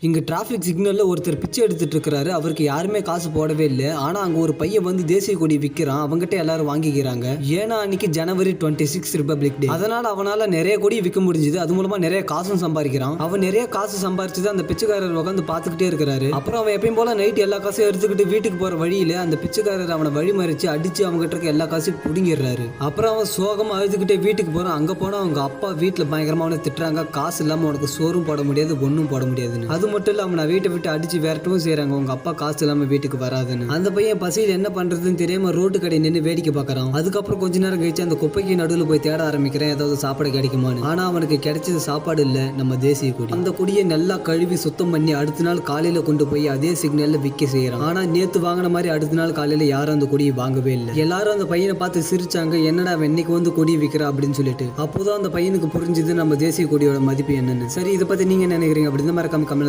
இங்க டிராஃபிக் சிக்னல்ல ஒருத்தர் பிச்சை எடுத்துட்டு இருக்காரு. அவருக்கு யாருமே காசு போடவே இல்லை. ஆனா அங்க ஒரு பையன் வந்து தேசிய கொடி விற்கிறான். அவங்ககிட்ட எல்லாரும் வாங்கிக்கிறாங்க. ஏன்னா அன்னைக்கு ஜனவரி 26 ரிபப்ளிக் டே. அதனால அவனால நிறைய கொடி விற்க முடிஞ்சது. அது மூலமா நிறைய காசும் சம்பாதிக்கிறான். அவன் நிறைய காசு சம்பாரிச்சது அந்த பிச்சைக்காரர் உட்காந்து பார்த்துக்கிட்டே இருக்கிறாரு. அப்புறம் அவன் எப்பயும் போல நைட் எல்லா காசையும் எடுத்துக்கிட்டு வீட்டுக்கு போற வழியில அந்த பிச்சைக்காரர் அவனை வழிமறிச்சு அடிச்சு அவங்க கிட்ட இருக்க எல்லா காசையும் புடுங்கிடுறாரு. அப்புறம் அவன் சோகமா அழுதுகிட்டே வீட்டுக்கு போறான். அங்க போனா அவங்க அப்பா வீட்டுல பயங்கரமா அவனை திட்டுறாங்க. காசு இல்லாம உனக்கு சோறும் போட முடியாது, ஒன்னும் போட முடியாதுன்னு. அது மட்டும் இல்லாம நான் வீட்டை விட்டு அடிச்சு விரட்டவும் செய்யறாங்க. உங்க அப்பா காசு இல்லாம வீட்டுக்கு வராதுன்னு. அந்த பையன் பசியில் என்ன பண்றதுன்னு தெரியாம ரோட்டு கடை நின்று வேடிக்கை பார்க்கறான். அதுக்கப்புறம் கொஞ்ச நேரம் கழிச்சு அந்த குப்பைக்கு நடுவில் போய் தேட ஆரம்பிக்கிறேன், ஏதாவது சாப்பாடு கிடைக்குமான்னு. ஆனா அவனுக்கு கிடைச்சது சாப்பாடு இல்ல, நம்ம தேசிய கொடி. அந்த கொடியை நல்லா கழுவி சுத்தம் பண்ணி அடுத்த நாள் காலையில கொண்டு போய் அதே சிக்னல்ல விற்க செய்யறான். ஆனா நேத்து வாங்கின மாதிரி அடுத்த நாள் காலையில யாரும் அந்த கொடியை வாங்கவே இல்லை. எல்லாரும் அந்த பையனை பார்த்து சிரிச்சாங்க. என்னடா இன்னைக்கு வந்து கொடி விற்கிறா அப்படின்னு சொல்லிட்டு. அப்போதான் அந்த பையனுக்கு புரிஞ்சது நம்ம தேசிய கொடியோட மதிப்பு என்னன்னு. சரி, இதை பத்தி நீங்க என்ன நினைக்கிறீங்க அப்படின்னு மறக்காம கமெண்ட்ஸ்